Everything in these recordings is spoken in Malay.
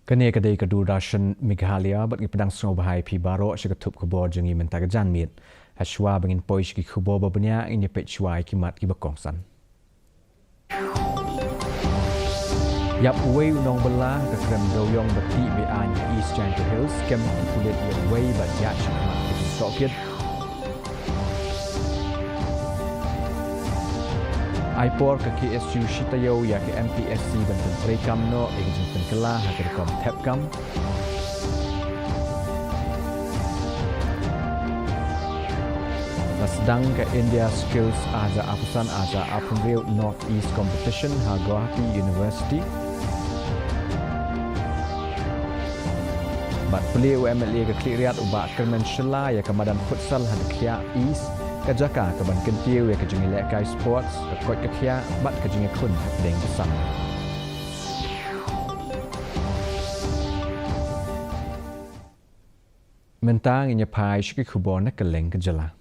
Kene kadai kadu rashan Meghalaya bat ki pedang snow bahai pi baro syakatup kubor jengi mentag jan mit. Hashwa bangin poish ki kubor babanya ini pet shwai ki mat ki bakongsan. Yap way unong belah ke krem doyong beti bean East Giant Hills kem kulit yang way bat yak mat ki sokit. Aipor ke KSU Shitayo ya ke MPSC banten prekam no egin penkelah hadir kom tepkam. Sedang ke India Skills Aza Apusan Aza Apumril North East Competition ha Guwahati University. Bat beliau MLA ke Kliriat ubak kermen Shela ya ke Madan Futsal Hadkia East. Kajaka keban kentiu ya kejungi lekai sports kekot kekia bat kejungi kun deng bersama. Mentang inya pai syiki kubon keleng kejela.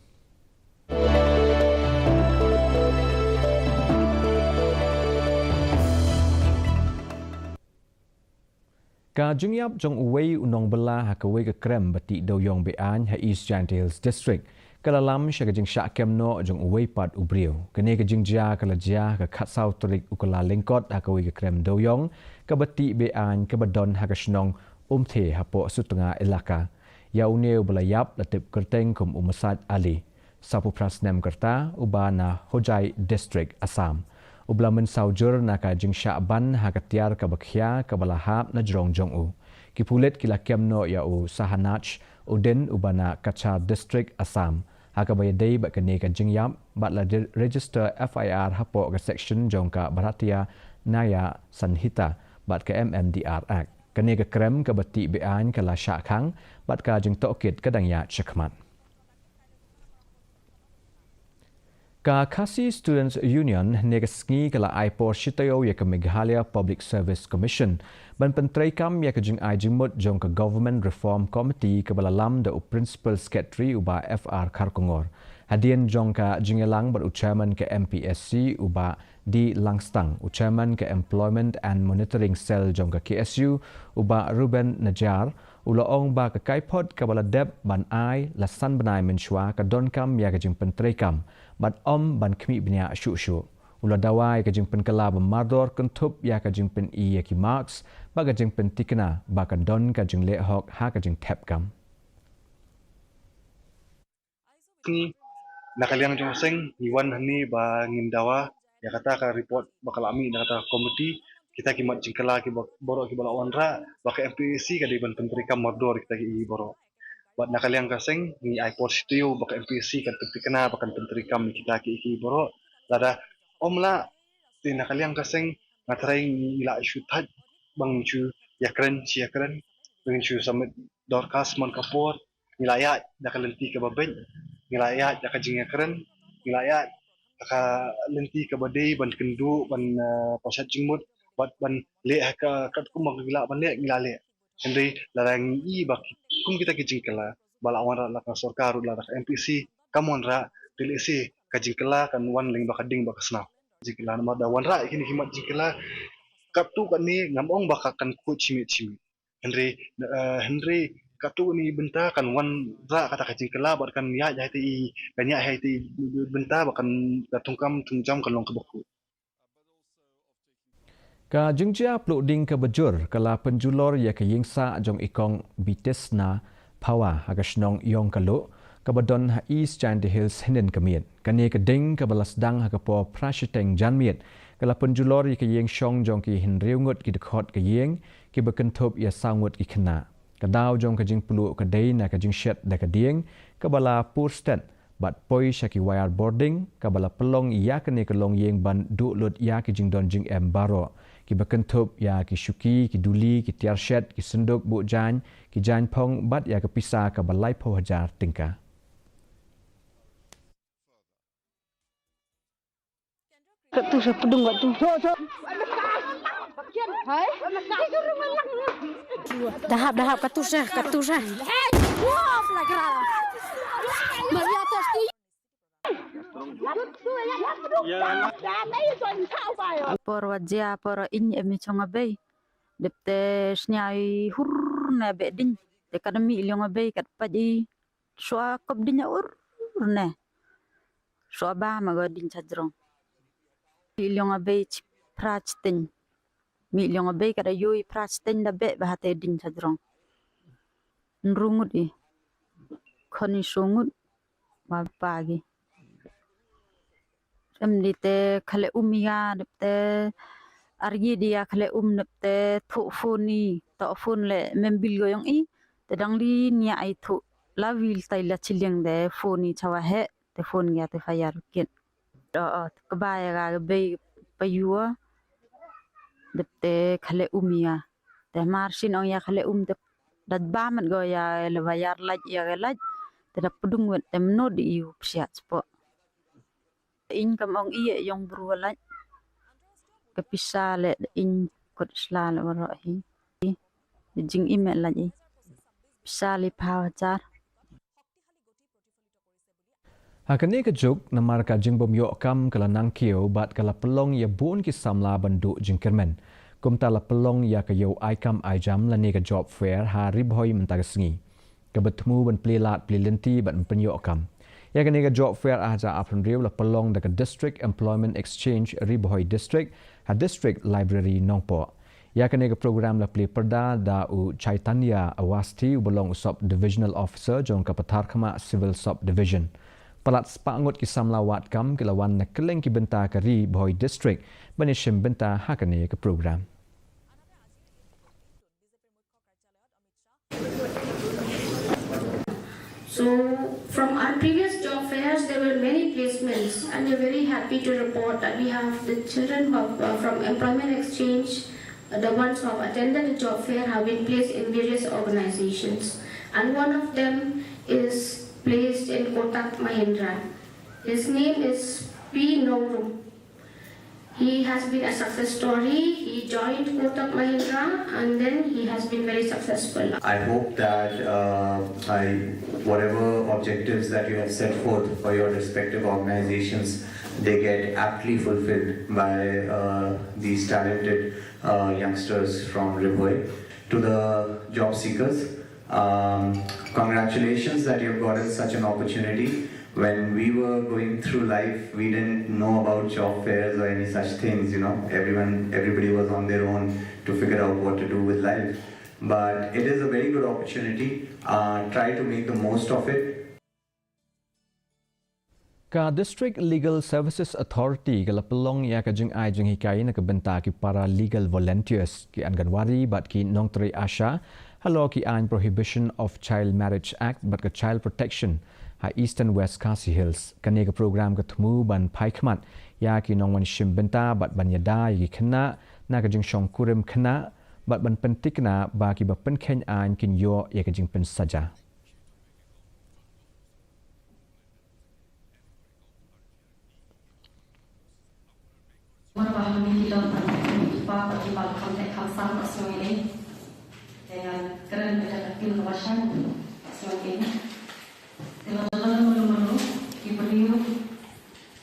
Ka jungyap jong uwei unong bela ha kawei ke krem bati doyong bean ha East Giant Hills District. Kalalam syaka jing syak kemno jong uwei pat ubriu. Kene ke jing jia kala jia ke khatsau turik ukala lengkot ha kawei ke krem doyong ke bati bean ke badon ha ke shnong umthe ha po sutengah elaka. Ya uneu belayap latip kerteng kum umasad ali. Sapu prasnem kerta ubana Hojai District Assam. Ubla mensaujur naka jing syak ban ha ketiar ke bakhia ke balahap na jrong jong u. Kipulit kila kemno ya u sahanach udin ubana Kachar District Assam. Haka bayadai bat kene ka jingyap bat la register FIR hapo ke section jong ka Bharatiya Naya Sanhita bat ke MMDR Act. Kene ke krem ke bati bean ke la syakhang bat ka jing tokit kadang ya chakmat. Ka KHASI Students Union negasngi kala aipor shitayo ya ke Meghalaya Public Service Commission ban pentraikam ya ke jing ai jingmut jong ke Government Reform Committee ke balalam da Principal Secretary uba FR Karkongor. Hadian jong ka jingelang ber chairman ke MPSC uba di Langstang, chairman ke Employment and Monitoring Cell jong ke KSU uba Ruben Najar, ulaong ba ke kaipod ke bala deb ban ai lasan benai menshwa ke donkam ya ke jing pentraikam bat om ban kmi bnya syu-syu. Ula dawai ke jing penkala bemardor kentup ya ke jing pen i ya ki marks ba ke jing pen tikna ba ke don ke jing lehok ha ke jing tepkam. Ni nakaliang jong seng iwan hani ba ngindawa ya kata ka report bakal ami na kata komiti kita kimat jingkala ki borok ki bala onra ba ke MPSC ka di ban pentrika mardor kita ki borok. Bat nakaliang ka seng ni aipor studio ba ke MPSC kan tikna ba kan pentrika kita ki borok lada omla ti nakaliang ka seng ngatrai ila syutat bang chu yakren bang chu samit dorkas mon kapor nilaya dakalenti ka babeng nilaya ka jinga keren nilaya ka lenti ka badai ban kendu ban posat jingmut ban le ka kumang gila ban le ngila le hendai larang i bak kum kita kijingkala bala wan la ka sarkar la ka MPC kamon ra pilisi ka jingkala kan wan ling bakading bakasna jingkala ma da wan ra kini himat jingkala katu kan ni ngamong bakakan ku cimi hendai katu ni benta kan wan ra kata kacing kela bar kan ya ti kan ya ti benta bakan tungkam tungjam kan long kebaku Ka jingjia ploding ke bejur kala penjulor ya ke yingsa jong ikong bitesna pawa hagasnong yong kalu ke badon ha East Giant Hills hinen kemiet kane ke ding ke balasdang ha ke po prashiteng janmiet kala penjulor ya ke yeng shong jong ki hinreungut ki dekhot ke yeng ki bekentup ya sangut ki kena kadau jong kajing pulu kadai na kajing shed da kadieng kabala pur stat bat poi shaki wire boarding kabala pelong ya kene kelong yeng ban du lut ya kijing don jing em baro ki bekentup ya ki syuki ki duli ki tiar shed ki senduk bu jan ki jan pong bat ya kepisa kabalai po hajar tingka. Tu sepedung tu. Hai. Dahap katusah. Wah, pelajaran. Maria atas tu. Por wajia por in emi chonga bay Depte snyai hur na bedin. Te kadami ilyong abe kat padi. Soa kop dinya ne. Soa ba magodin chadrong. Ilyong abe prachtin. Mi ilyong abe kada yui prachtin da be bahate din chadrong. Nrungut Koni sungut pagi. Dite kale umiga depte argi dia kale depte thu phoni to phone le membil goyong tedang li nia ai thu la wil tai la chiliang de phoni chawa he te phone ya te fayar kin kabaya ga be payua depte kale umiga te marsin ong ya kale de dat ba man go ya le bayar laj ya laj te da pudung wet tem no di yu psiat spo income ong yong brualat kepisah le in kot sla le waro hi jing email lagi bisa li pawajar Hakane ke jok namar ka jingbom yok kam kala nang kio bat kala pelong ya bun ki samla bandu jingkermen kumta la pelong ya ka yo aikam aijam la ne ka job fair ha ribhoi mentagasngi ka betmu ban plelat plilenti ban penyok kam ya ka ne ka job fair aja apun riu la pelong da ka district employment exchange ribhoi district ha district library nongpo ya ka ne ka program la ple perda da u chaitanya awasti belong sub divisional officer jong ka pathar khama civil sub division Palat sepangut ki samlawat kam kilawan na keleng ki benta ke Bhoi district banishim benta hakane ke program. So from our previous job fairs, there were many placements, and we're very happy to report that we have the children who have, from employment exchange, the ones who have attended the job fair have been placed in various organizations, and one of them is placed in Kotak Mahindra. His name is P. Norum. He has been a success story. He joined Kotak Mahindra and then he has been very successful. I hope that whatever objectives that you have set forth for your respective organizations, they get aptly fulfilled by these talented youngsters from Bhoi. To the job seekers, congratulations that you've gotten such an opportunity. When we were going through life, we didn't know about job fairs or any such things, you know. Everybody was on their own to figure out what to do with life. But it is a very good opportunity. Try to make the most of it. Ka District Legal Services Authority kala pelong ya ka jing ai jing hikai na ka benta ki para legal volunteers ki Anganwadi bat ki Nongtri Asha halo ki an Prohibition of Child Marriage Act bat ka Child Protection ha Eastern West KHASI Hills kane ka program ka thmu ban phaikmat ya ki nongwan shim benta bat ban yada yi khna na ka jing shong kurim khna bat ban pentik na ba ki ba pen khen an kin yo ya ka jing pen saja Memahami kita apa akibat konteks Assam ini dengan keren berdasarkan kawasan Assam ini. Dalam menu diberi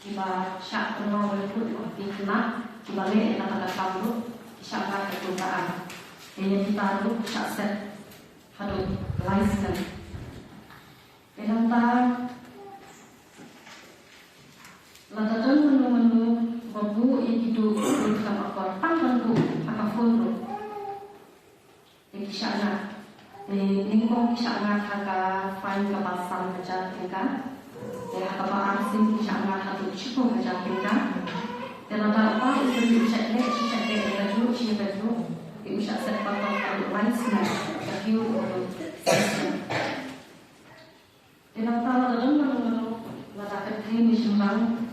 kita syak penuh berikut di kena dibalik yang ada kamu syak ketutaan. Yang kita lalu syak set hadut license. Dalam dalam menu babu yang hidup bersama korban bantu akan foto. Di sana, lingkung di sana harga fine kebasan macam tinggal. Harga bahasin di sana harga cukup macam tinggal. Dan ada apa itu usaha lek baju, itu usaha sepatu kalau license, baju untuk. Dan ada dalam ada kerja semang.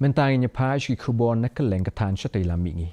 Mentai nya page ki khubon na keleng ka than shatai la mi ngi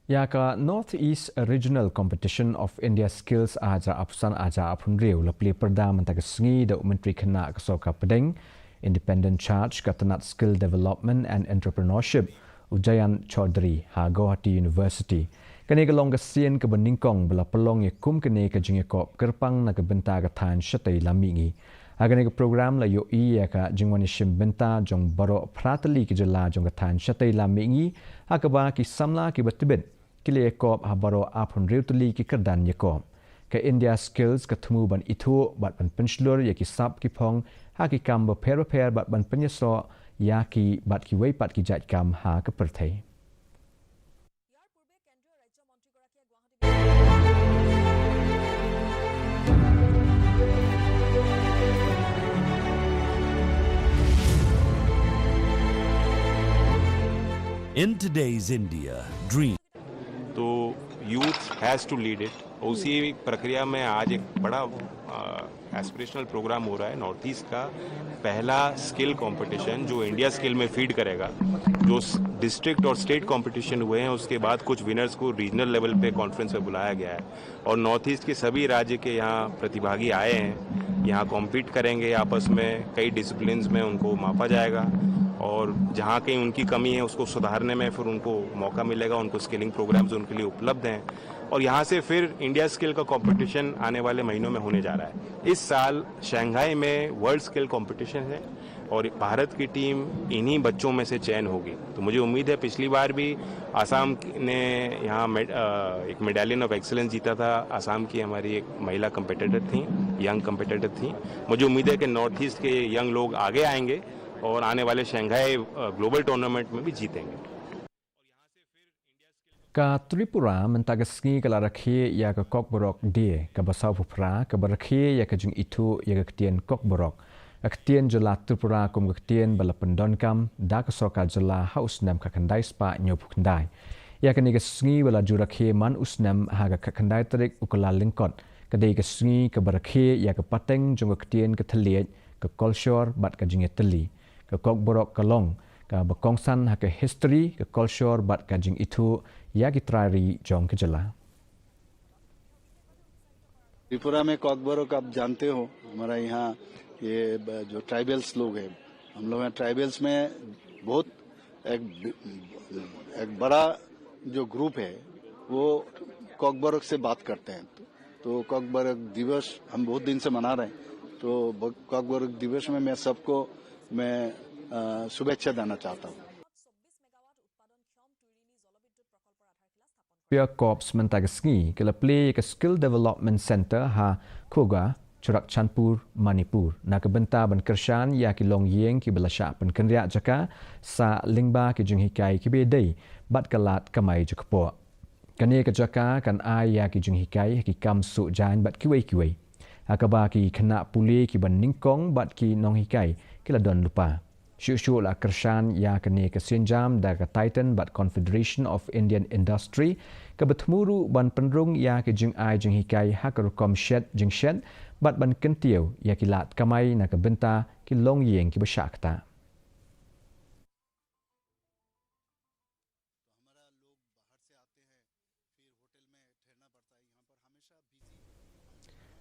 ya ka Northeast Regional Competition of India Skills aja apsan aja apun riu la ple perda man ta sngi da menteri khana ka so ka pedeng independent charge ka tanat skill development and entrepreneurship Ujayan Chaudhary ha Guwahati University kane ka long ka sien ka baningkong bala pelong ye kum kane ka jinge kop kerpang na ka benta ka than shatai lami ngi Agar ni program la yo ya ka jingwani shimbenta jong baro pratali ki jela jong katan shatai la mingi akaba ki samla ki batibet ki le kop ha baro apun reutuli ki kerdan yakop. Ke India skills ke temu ban itu bat ban penslur ya ki sap ki pong ha ki kam repair bat ban penyeso ya ki bat ki wei pat ki jat kam ha ke perthai. In today's India, dream. तो youth has to lead it. उसी प्रक्रिया में आज एक बड़ा aspirational programme हो रहा है नॉर्थ ईस्ट का पहला स्किल कंपटीशन जो इंडिया स्किल में फीड करेगा। जो डिस्ट्रिक्ट और स्टेट कंपटीशन हुए हैं उसके बाद कुछ विनर्स को रीजनल लेवल पे कॉन्फ्रेंस में बुलाया गया है और नॉर्थ ईस्ट के सभी राज्य के यहाँ प्रतिभागी आए हैं। यहाँ कॉम्पीट करेंगे आपस में, कई डिसिप्लिन्स में उनको मापा जाएगा और जहाँ कहीं उनकी कमी है उसको सुधारने में फिर उनको मौका मिलेगा। उनको स्किलिंग प्रोग्राम्स उनके लिए उपलब्ध हैं और यहाँ से फिर इंडिया स्किल का कंपटीशन आने वाले महीनों में होने जा रहा है। इस साल शंघाई में वर्ल्ड स्किल कंपटीशन है और भारत की टीम इन्हीं बच्चों में से चयन होगी। तो मुझे उम्मीद है, पिछली बार भी आसाम ने यहाँ एक मेडलियन ऑफ एक्सीलेंस जीता था। आसाम की हमारी एक महिला कंपिटिटर थी, यंग कंपिटिटर थी। मुझे उम्मीद है कि नॉर्थ ईस्ट के यंग लोग आगे आएंगे और आने वाले शंघाई ग्लोबल टूर्नामेंट में भी जीतेंगे। Ka Tripura mentagasngi kala rakhi ya ka Kokborok dia ka basau pupra ka barakhi ya ka jung itu ya ka ketien Kokborok. Ketien jela Tripura kum ketien balapan donkam da ka soka jela haus nam ka kandai spa nyopuk kandai. Ya ka ni ka sngi wala jurakhi man usnam ha ka kandai tarik ukala lingkot. Ka dei ka sngi ka barakhi ya ka pateng jung ka ketien ka thaliet ka kolshor bat ka jing tali. Ka Kokborok ka long ka bakongsan ha ka history ka culture bat ka jing itu या की त्रारी जोंग के जला। त्रिपुरा में कॉकबोरोक आप जानते हो, हमारा यहाँ ये जो ट्राइबल्स लोग हैं, हम लोग हैं ट्राइबल्स में बहुत एक बड़ा जो ग्रुप है वो कॉकबोरोक से बात करते हैं। तो कॉकबोरोक दिवस हम बहुत दिन से मना रहे हैं। तो कॉकबोरोक दिवस में मैं सबको शुभेच्छा देना चाहता हूँ। Pia Korps Mentagasngi kala play ke Skill Development Center ha Koga Churak Chanpur Manipur na ke benta ban kershan ya ki long yeng ki belasha pen kenria jaka sa lingba ki jing hikai ki bedai bat kalat kamai jukpo kane ke jaka kan ai ya ki jing hikai ki kam su jan bat ki wei akaba ki khana puli ki ban ningkong bat ki nong hikai ki la don lupa Shushu la kershan ya kene ke sinjam da ke Titan bat Confederation of Indian Industry ke betmuru ban penrung ya ke jing ai jing hikai hakar kom shed jing shed bat ban kentio ya ki lat kamai na ke benta ki long yeng ki bashakta.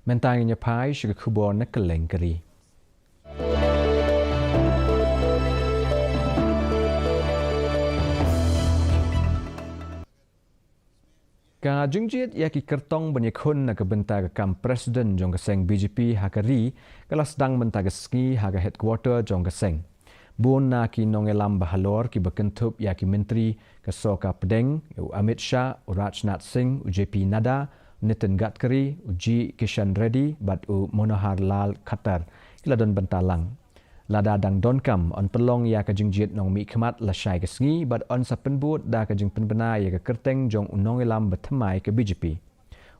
Mentang nya pai shik kubo na kelengkari. Ka jungjiet ya ki kertong banyakun na kabenta ka kam presiden jong kaseng BJP hakari kala sedang mentagasngi haga headquarter jong kaseng. Bun na ki nongelam bahalor ki berkentup ya ki menteri kasoka pedeng Amit Shah, Rajnath Singh, JP Nada, Nitin Gadkari, G Kishan Reddy, bat Manohar Lal Khattar kila don bentalang. Lada dang donkam on pelong ya ka jingjiet nong mi khmat la shai ka sngi bat on sa penbut da ka jing penbena ya ka kerteng jong unong elam bethamai ka BJP.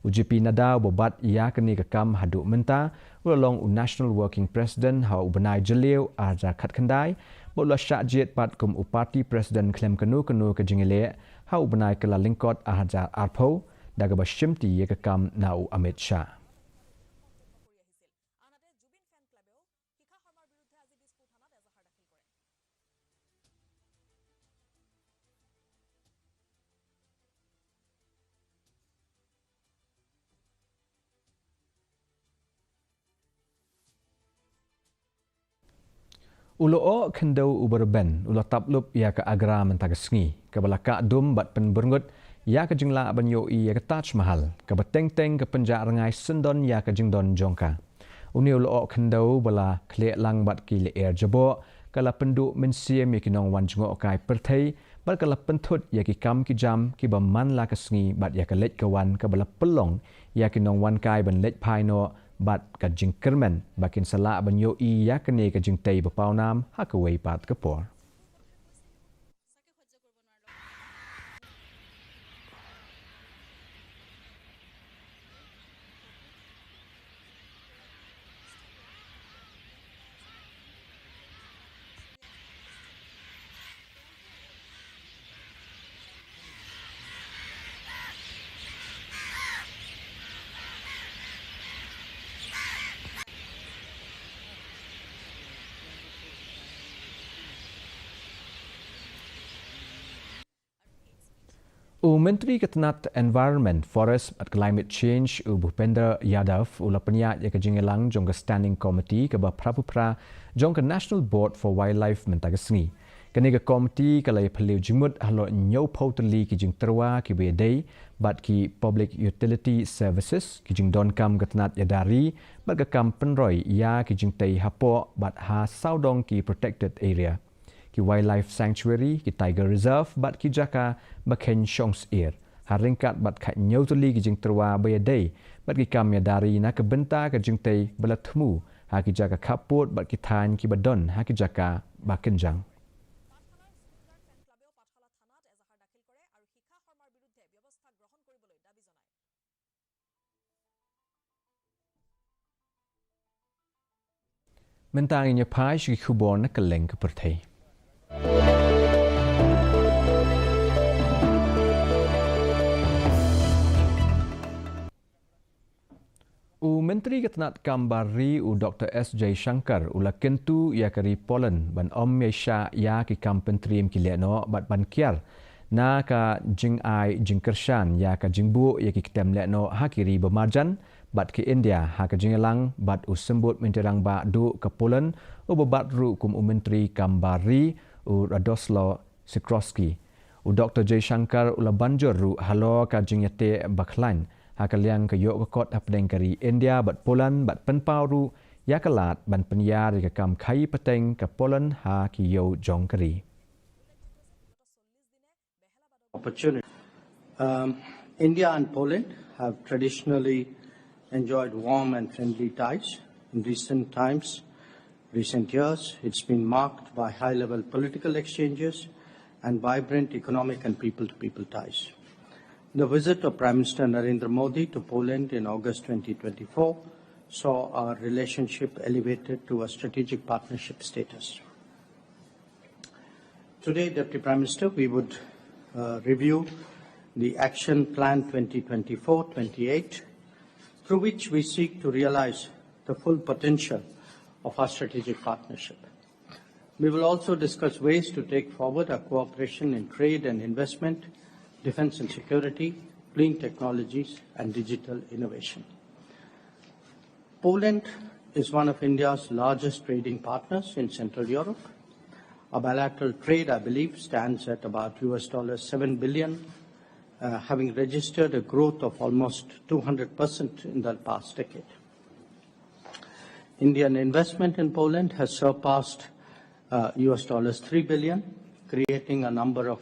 UJP Nada bobat ya ka ni ka kam hadu menta ulong National Working President ha ubenai jeleu arja khat khandai bola sha jet pat kum upati President klem kanu ka jingile ha ubenai kala lingkot arja arpo da ka bashimti ya ka kam nau Amit Shah. Ulo kendo uberben ulo taplup ya ke agra mentagasngi ke balaka dum bat penberngut ya ke jingla banyo ya ke Taj Mahal ke beteng-teng ke penjak rengai sendon ya ke jingdon jongka Uni ulo kendau bala kle lang bat ki le air jabo kala penduk mensia mi kinong wan jengok kai perthai bat kala penthut ya ki kam ki jam ki ba man la ka sngi bat ya ka lech ka wan ka bala pelong ya kinong wan kai ban lech phai no bat ka jing kermen bakin sala ban yo I ya ka ne ka jing tei ba pau nam ha ka wei pat ka por. Menteri Ketenat Environment, Forest and Climate Change Bhupendra Yadav ula penyak ya kejingelang jong ke Standing Committee ke Prapupra jong ke National Board for Wildlife mentagasngi. Kene ke komiti kalai phaliu jimut halo nyau pautali ki jing terwa ki bedai bat ki Public Utility Services ki jing don kam ketenat yadari bat ke kam penroi ya ki jing tei hapo bat ha saudong ki protected area. Ki Wildlife Sanctuary, ki Tiger Reserve, bat ki jaka baken shongs air. Haringkat bat kat nyau tuli ki jing terwa bayadai, bat ki kam yadari na kebenta ke jing tei belatmu, ha ki jaka kaput bat ki tan ki badon, ha ki jaka bakenjang. Mentang inya pai ki kubon na keleng ke pertai. Menteri Ketenat Kambari Dr. S.J. Shankar ula kentu ya kari Poland ban om Yesha ya ki kampentrim ki leno bat ban kiar na ka jing ai jing kershan ya ka jingbu ya ki kitem leno hakiri bemarjan bat ki India ha ka jingelang bat usembut menterang ba du ke Poland bat ru kum Menteri Kambari Radoslo Sikroski Dr. J. Shankar ula banjur ru halo ka jingyate baklan hakaliang ke yok kot apdeng kari India bat Poland bat penpau ru ya kalat ban penyar ke kam kai peteng ke Poland ha ki yo jong kari. Opportunity. India and Poland have traditionally enjoyed warm and friendly ties. In recent years, it's been marked by high-level political exchanges and vibrant economic and people-to-people ties. The visit of Prime Minister Narendra Modi to Poland in August 2024 saw our relationship elevated to a strategic partnership status. Today, Deputy Prime Minister, we would review the Action Plan 2024-28, through which we seek to realize the full potential of our strategic partnership. We will also discuss ways to take forward our cooperation in trade and investment, defense and security, clean technologies, and digital innovation. Poland is one of India's largest trading partners in Central Europe. Our bilateral trade, I believe, stands at about $7 billion, having registered a growth of almost 200% in the past decade. Indian investment in Poland has surpassed $3 billion, creating a number of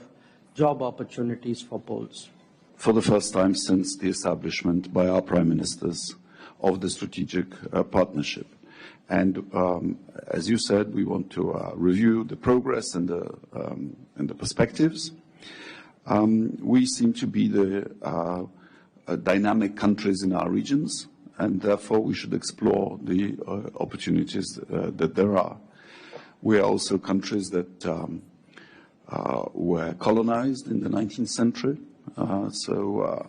job opportunities for Poles. For the first time since the establishment by our Prime Ministers of the strategic partnership. And as you said, we want to review the progress and the perspectives. We seem to be the dynamic countries in our regions, and therefore we should explore the opportunities that there are. We are also countries that were colonized in the 19th century, so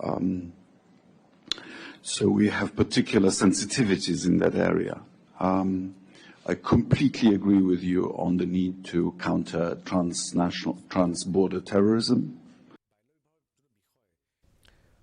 we have particular sensitivities in that area. I completely agree with you on the need to counter trans-border terrorism.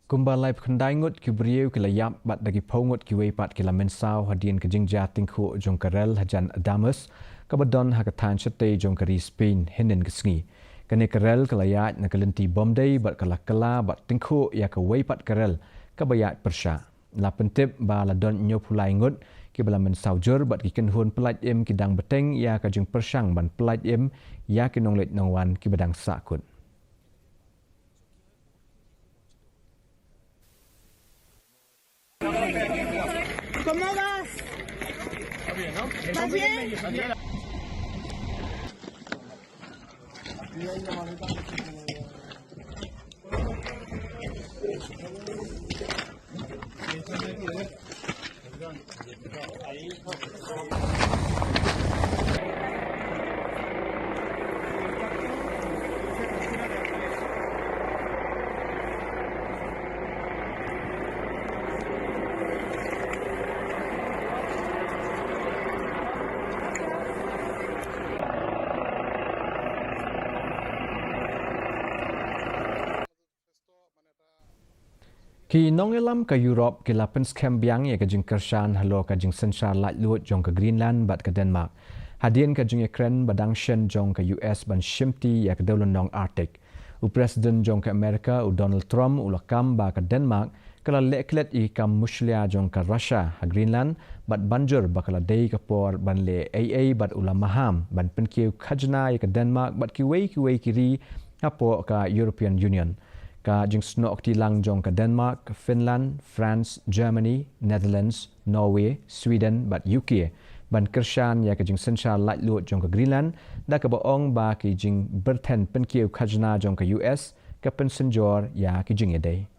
Kumbalai pendai ngut ki beriu ki layap bat dagi pongut ki weipat ki lamen sau hadian ke jingja tingku jong karel hajan Adamus kabadon hakatan chete jong kari Spain henen kesngi. Kene karel ke layat na kelenti bomdai bat kala bat tingku ya ke weipat karel kabayat persya. La pentip ba ladon nyopulai ngut ki balamen saujur bat ki kenhun pelaj im ki dang beteng ya ka jing persang ban pelaj im ya ki nong let nong wan ki badang sakun. ¿Cómo vas? ¿Estás bien? Ki nong elam ka Europe ki lapen scam biang ya ka jing kershan halo ka jing sensar laj luot jong ka Greenland bat ka Denmark. Hadien ka jing Ukraine badang shen jong ka US ban shimti ya ka daulan nong Arctic. U Presiden jong ka Amerika u Donald Trump u lakam ba ka Denmark kala leklet i kam muslia jong ka Russia ha Greenland bat banjur bakala dei ka por ban le AA bat ula maham ban penkiu khajna ya ka Denmark bat ki wei kiri hapo ka European Union. Ka jing snok ti lang jong ka Denmark, Finland, France, Germany, Netherlands, Norway, Sweden bat UK ban kershan ya ka jing sensar laj luot jong ka Greenland da ka baong ba ki jing berten penkiu khajna jong ka US ka pensenjor ya ki jing edai.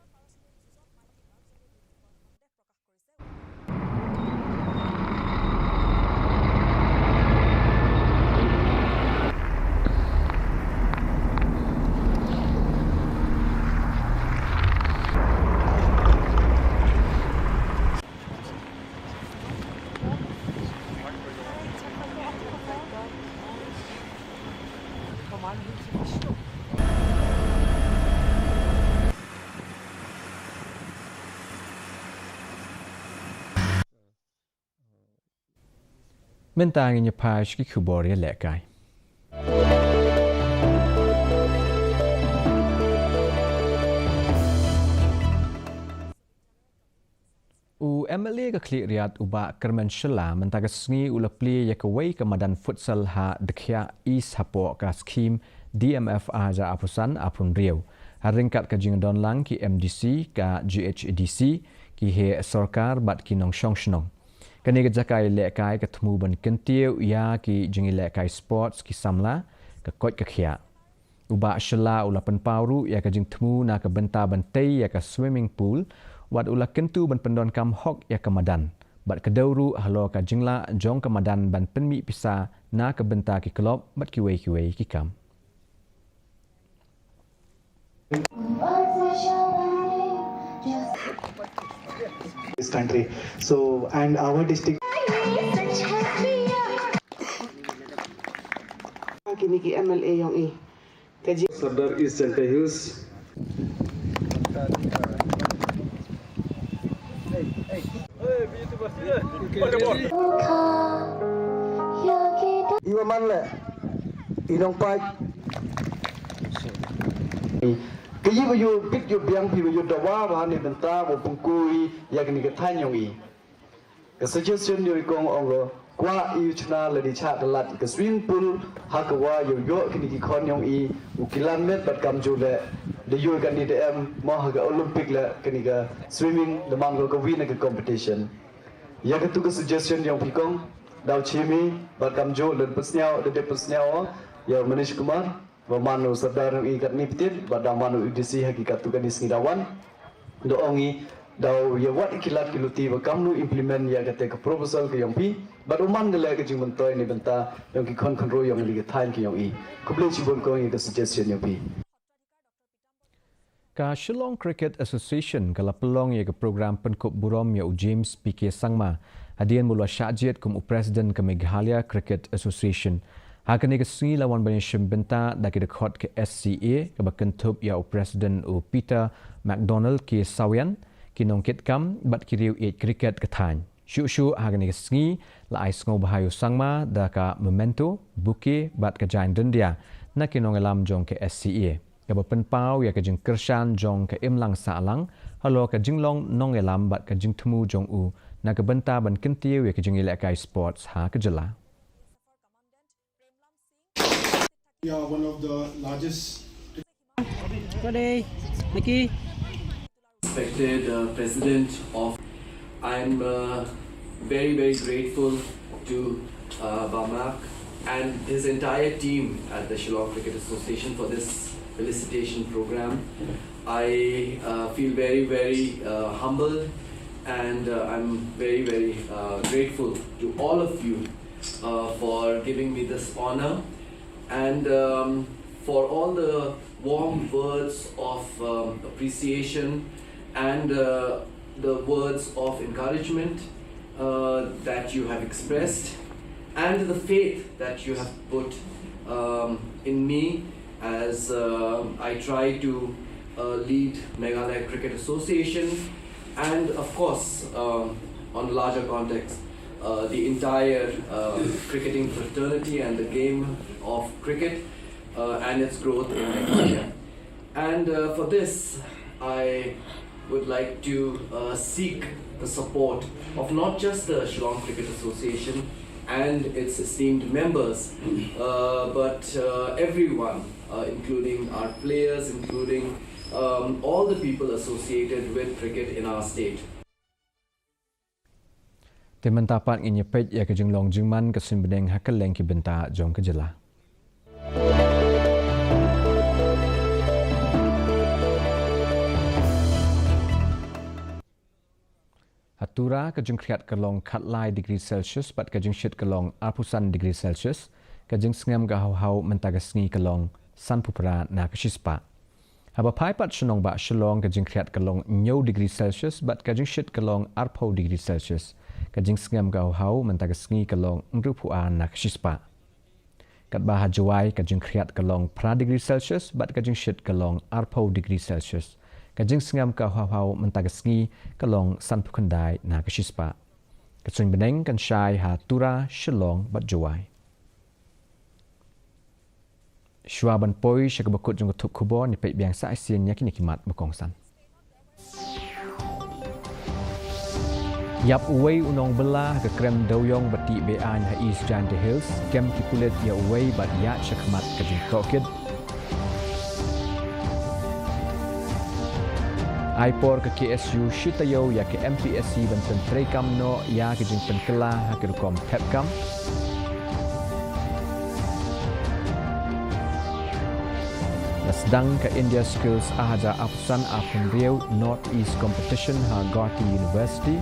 Mentang inya page ki kubor ya lekai. U MLA ka klik riat uba kermen shela mentaga sengi ula pli ya ka wei ka madan futsal ha dekhya is hapo ka skim DMF aja apusan apun riau. Haringkat ka jing don lang ki MDC ka GHDC ki he sarkar bat ki nong shong shnong. Kani ka jakai lekai ka thmu ban kentiu ya ki jingi lekai sports ki samla ka kot ka khia. Uba shela ula pen pauru ya ka jing thmu na ka benta bantai ya ka swimming pool wat ula kentu ban pendon kam hok ya ka madan. Bat ka dauru halo ka jingla jong ka madan ban penmi pisa na ka benta ki klop bat ki wei ki kam. This country. So, and our district. Kini ki MLA yang Sardar is Center Hills. Iwa manle, inong pai. Kaya ba yung bit yung biyang piwa yung dawa ni benta mo pungkui yak ni kathan yung i. Ka suggestion yung ikong ongo kwa iyo chna ladi chat lat ka swimming pool hakawa yung yo kini ki kon yung i ukilan met bat kam jule de yo kan di DM mo haga Olympic la kini ka swimming the mangol ka win ka competition. Yak tu ka suggestion yung pikong daw chimi bat kam jule pesnyao de pesnyao ya Manish Kumar Manu Sardar ng ikat niptit, badang manu idisi hakikat tukan isngidawan. Doongi daw ya wat ikilat kiluti wa kamnu implement ya kate ka proposal ke yang pi, baruman gala ke jing mentoy ni benta yang ki kon ro yang li thain ki yang i. Kuble chibon ko yang suggestion yang pi. Ka Shillong Cricket Association kala pelong ya ke program penkup burom ya James PK Sangma. Hadian mulwa syajit kum President ke Meghalaya Cricket Association. Hakani ke sengi lawan banyak benta daki dekhot ke SCA ke bakentup ya Presiden Peter McDonald ke Sawian ki nongkit kam bat kiriu 8 kriket ke than. Syu hakani ke sengi la ais ngau bahayu sangma da ka memento buke bat ke jain dendia na ki nongelam jong ke SCA. Ke bapenpau ya ke jing kershan jong ke imlang saalang halo ke jinglong nongelam bat ke jing temu jong u nak kebentar ban kentiu ya kejeng ilek sports ha kejela. We are one of the largest. Good day, Mickey. Respected President of, I'm very grateful to Bamak and his entire team at the Shillong Cricket Association for this felicitation program. I feel very humbled, and I'm very grateful to all of you for giving me this honor, and for all the warm words of appreciation and the words of encouragement that you have expressed, and the faith that you have put in me as I try to lead Meghalaya Cricket Association, and of course on a larger context the entire cricketing fraternity and the game of cricket and its growth in Meghalaya. And for this I would like to seek the support of not just the Shillong Cricket Association and its esteemed members, but everyone, including our players, including all the people associated with cricket in our state. Teman tapat nginyepet ya kejeng long jengman kesin bedeng hakeleng ki benta jong kejela. Hatura kejeng kriat kelong katlai degree Celsius bat kejeng syit kelong arpusan degree Celsius kejeng sengam gahau-hau mentagasngi kelong sanpupera na kesispa. Haba pai pat shenong ba shelong kejeng kriat kelong nyau degree Celsius bat kejeng syit kelong arpau degree Celsius kejeng sengam gahau-hau mentagasngi kelong ngrupua na kesispa. Kat bah jawai kejeng kriat kelong pra degree Celsius bat kejeng syit kelong arpau degree Celsius kajing sengam ka hau mentagasngi kalong sanpukandai na kesispa. Kacung beneng kan syai ha tura shelong bat jawai. Shua ban poi syakabakut jong ketuk kubor ni pek biang sa asien nya kini kimat bekongsan. Yap uwei unong belah ke krem doyong bati bean ha East Jante Hills kem kipulet ya uwei bat ya syakmat kajing tokid. Aipor ke KSU Shitayo ya ke MPSC Banten Trekam no ya ke jingpen kelah ha ke rukom Pepkam. Nasdang ke India Skills ahaja apusan apun riau North East Competition ha Gauhati University.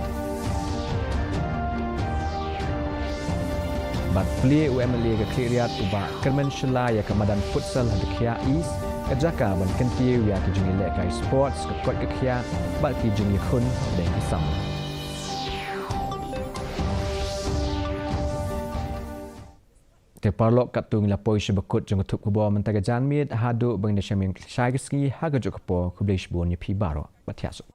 Bat pli UMLA ke Kliriat uba Kermenshela ya ke Madan Futsal ha Dekia East. Kejaka ban kentiu ya ke jeng ilek kai sports ke kot ke khia bat ki jeng yakun dan Assam. Te parlok katung la poi sebekut jeng tup kubo mentaga janmit hadu bang de shaming syai keski ha gajok po kublish bon ye pi baro bat yaso.